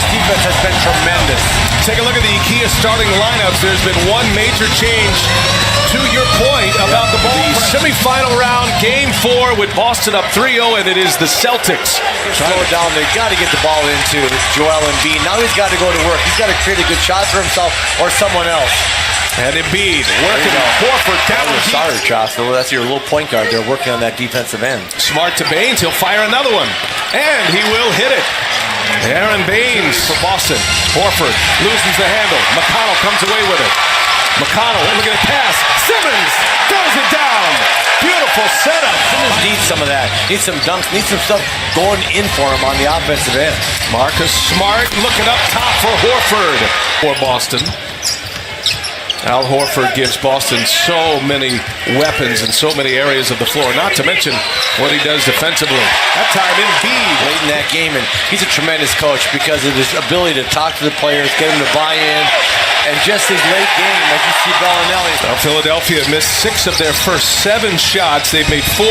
Celtics defense has been tremendous. Take a look at the IKEA starting lineups. There's been one major change. To your point about the ball, the semifinal round, Game 4 with Boston up 3-0, and it is the Celtics. Slow it down. They've got to get the ball into Joel Embiid. Now he's got to go to work. He's got to create a good shot for himself or someone else. And Embiid working Horford down. Sorry, Josh. That's your little point guard. They're working on that defensive end. Smart to Baines. He'll fire another one. And he will hit it. Aaron Baines for Boston. Horford loses the handle. McConnell comes away with it. McConnell looking at pass. Simmons throws it down. Beautiful setup. Simmons needs some of that. Needs some dunks. Needs some stuff going in for him on the offensive end. Marcus Smart looking up top for Horford for Boston. Al Horford gives Boston so many weapons in so many areas of the floor, not to mention what he does defensively. That time Embiid late in that game, and he's a tremendous coach because of his ability to talk to the players, get them to buy in, and just his late game, like you see Bellinelli. Now Philadelphia missed 6 of their first 7 shots. They've made 4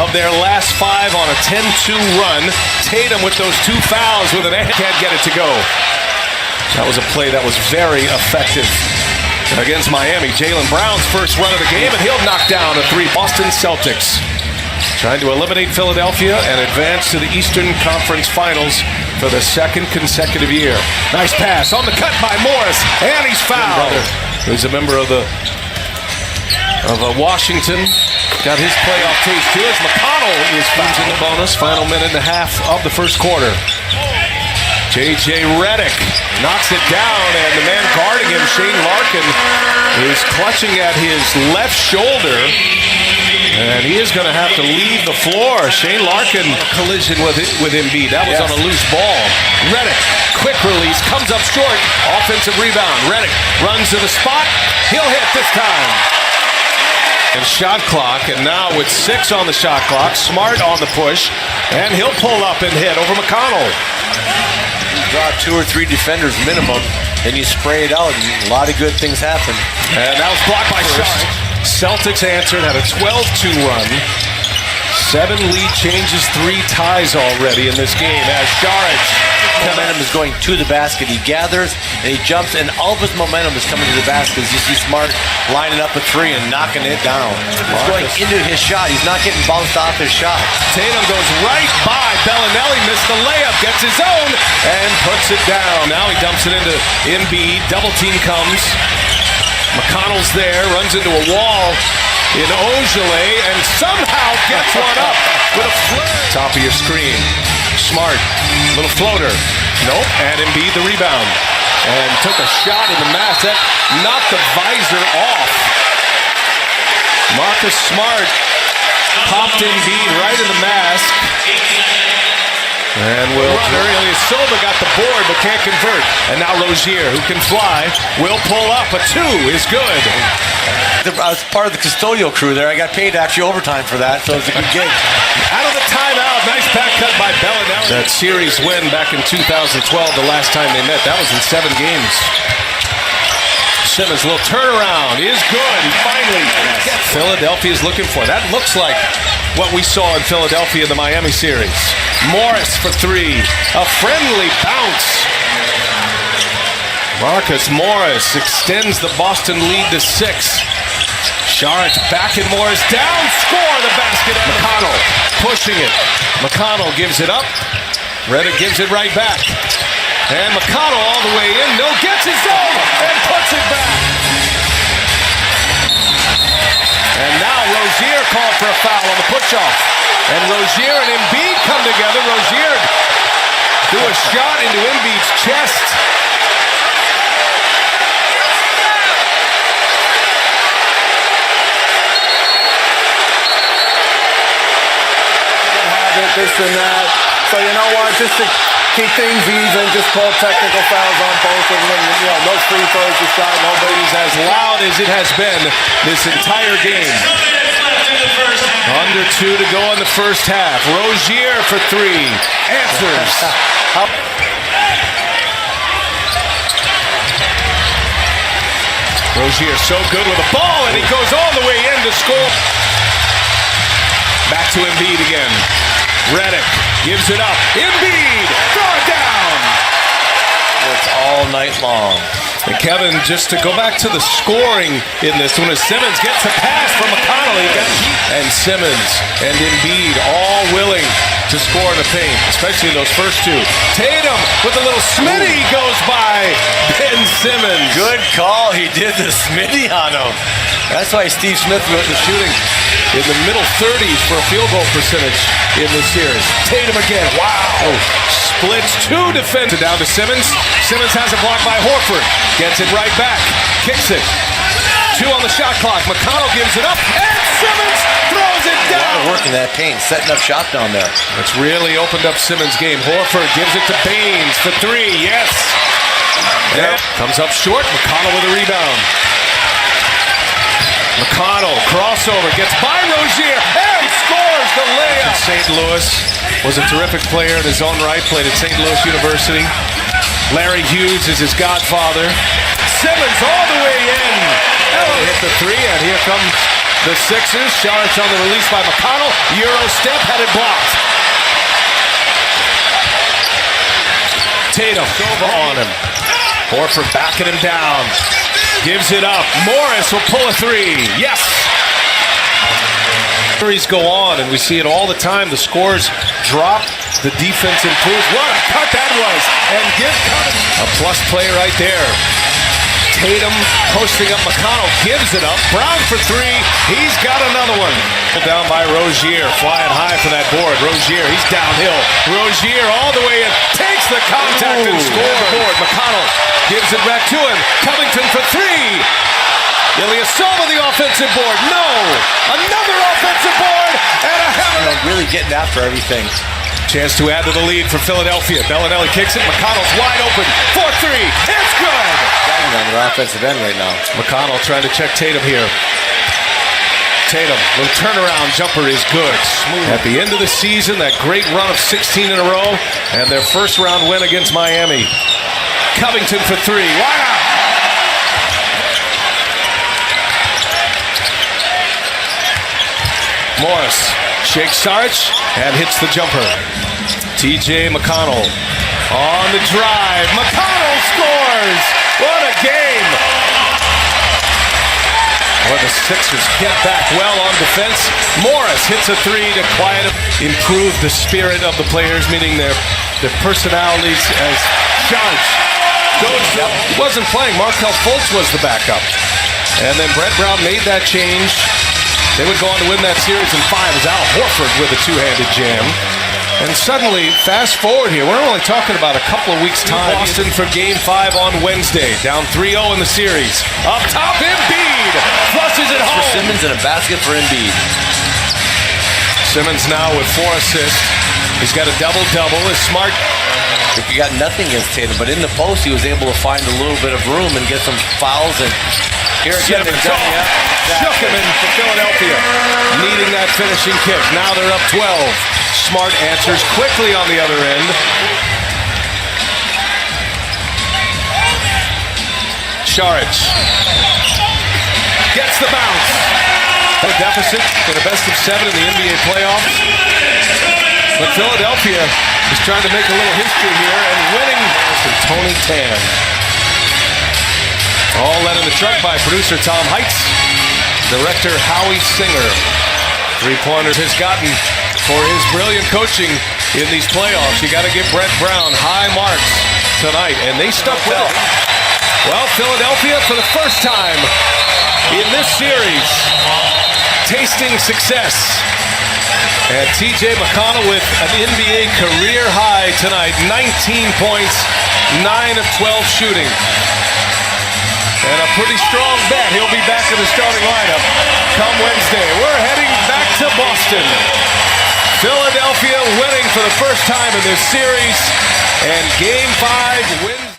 of their last 5 on a 10-2 run. Tatum with those 2 fouls with an can't get it to go. That was a play that was very effective against Miami. Jaylen Brown's first run of the game, and he'll knock down a 3. Boston Celtics trying to eliminate Philadelphia and advance to the Eastern Conference Finals for the 2nd consecutive year. Nice pass on the cut by Morris, and he's fouled. He's a member of Washington. Got his playoff taste too as McConnell is fouled in the bonus. Final minute and a half of the first quarter. J.J. Redick knocks it down, and the man guarding him, Shane Larkin, is clutching at his left shoulder, and he is going to have to leave the floor. Shane Larkin collision with Embiid. That was on a loose ball. Redick, quick release, comes up short. Offensive rebound. Redick runs to the spot. He'll hit this time. And shot clock, and now with 6 on the shot clock, Smart on the push, and he'll pull up and hit over McConnell. Draw 2 or 3 defenders minimum, then you spray it out, and a lot of good things happen. And that was blocked by Sharp. Celtics answered, had a 12-2 run. 7 lead changes, 3 ties already in this game as Sharp. Momentum is going to the basket. He gathers and he jumps, and all of his momentum is coming to the basket. You see Smart lining up a 3 and knocking it down. He's going into his shot. He's not getting bounced off his shot. Tatum goes right by Bellinelli, missed the layup, gets his own, and puts it down. Now he dumps it into Embiid. Double team comes. McConnell's there, runs into a wall in Ojale, and somehow gets one up with a flare. Top of your screen. Smart, little floater. Nope, and Embiid the rebound. And took a shot in the mask. That knocked the visor off. Marcus Smart popped Embiid right in the mask. And Silva got the board but can't convert. And now Rozier, who can fly, will pull up. A 2 is good. I was part of the custodial crew there. I got paid actually overtime for that, so it's a good gig. Out of the timeout, nice back cut by Bellinelli. That series win back in 2012, the last time they met. That was in 7 games. Simmons, little turnaround, is good. He finally gets Philadelphia's looking for. That looks like what we saw in Philadelphia in the Miami series. Morris for 3. A friendly bounce. Marcus Morris extends the Boston lead to 6. Sharp back in Morris down. Score the basket. McConnell pushing it. McConnell gives it up. Redick gives it right back. And McConnell all the way in. No, gets his own and puts it back. And now Rozier called for a foul on the push-off. And Rozier and Embiid come together. Rozier threw a shot into Embiid's chest. This and that. So you know what? Just to keep things even, just call technical fouls on both of them. You know, no free throws to shot. Nobody's as loud as it has been this entire game. Under 2 to go in the first half. Rozier for 3. Answers. Rozier so good with the ball, and he goes all the way in to score. Back to Embiid again. Redick gives it up. Embiid, throw it down. night long. And Kevin, just to go back to the scoring in this one, as Simmons gets a pass from McConnell, and Simmons and Embiid all willing to score in the paint, especially those first two. Tatum with a little Smitty goes by Ben Simmons. Good call. He did the Smitty on him. That's why Steve Smith was shooting In the middle 30s for a field goal percentage in this series. Tatum again. Wow. Splits two defenders. Down to Simmons. Simmons has a block by Horford. Gets it right back. Kicks it. 2 on the shot clock. McConnell gives it up. And Simmons throws it down. A lot of work in that paint. Setting up shot down there. It's really opened up Simmons' game. Horford gives it to Baines for 3. Yes. Yep. Comes up short. McConnell with a rebound. McConnell, crossover, gets by Rozier, and scores the layup. St. Louis was a terrific player in his own right, played at St. Louis University. Larry Hughes is his godfather. Simmons all the way in. Hit the 3, and here comes the Sixers. Sharks on the release by McConnell. Euro step, had it blocked. Tatum over on him. Horford backing him down. Gives it up. Morris will pull a 3. Yes! Series go on, and we see it all the time. The scores drop. The defense improves. What a cut that was! And give Covington a plus play right there. Tatum posting up McConnell. Gives it up. Brown for 3. He's got another one. Down by Rozier. Flying high for that board. Rozier, he's downhill. Rozier all the way in. Takes the contact and scores. McConnell gives it back to him. Covington for 3. Ilyasova the offensive board. No! Another offensive board and a hammer. Really getting after everything. Chance to add to the lead for Philadelphia. Bellinelli kicks it. McConnell's wide open. 4-3. It's good! Banging on their offensive end right now. McConnell trying to check Tatum here. Tatum, little turnaround jumper is good. Smooth. At the end of the season, that great run of 16 in a row, and their first round win against Miami. Covington for 3. Why not? Morris shakes Saric and hits the jumper. TJ McConnell on the drive. McConnell scores! What a game! Well, the Sixers get back well on defense. Morris hits a 3 to quiet him. Improve the spirit of the players, meaning their personalities as Saric goes to. He wasn't playing. Markelle Fultz was the backup. And then Brett Brown made that change. They would go on to win that series in 5 as Al Horford with a 2-handed jam. And suddenly, fast forward here, we're only talking about a couple of weeks' time. Boston for Game 5 on Wednesday. Down 3-0 in the series. Up top, Embiid flushes it home. For Simmons and a basket for Embiid. Simmons now with 4 assists. He's got a double-double. Is Smart. He got nothing against Tatum, but in the post, he was able to find a little bit of room and get some fouls. And here again, shook him in for Philadelphia, needing that finishing kick. Now they're up 12. Smart answers quickly on the other end. Saric gets the bounce. A deficit for the best of 7 in the NBA playoffs. But Philadelphia is trying to make a little history here and winning from Tony Tan. All led in the truck by producer Tom Heitz, director Howie Singer. 3-pointers has gotten for his brilliant coaching in these playoffs. You got to give Brett Brown high marks tonight, and they stuck with it. Well, Philadelphia for the first time in this series, tasting success. And TJ McConnell with an NBA career high tonight, 19 points, 9 of 12 shooting. And a pretty strong bet. He'll be back in the starting lineup come Wednesday. We're heading back to Boston. Philadelphia winning for the first time in this series. And Game 5 wins.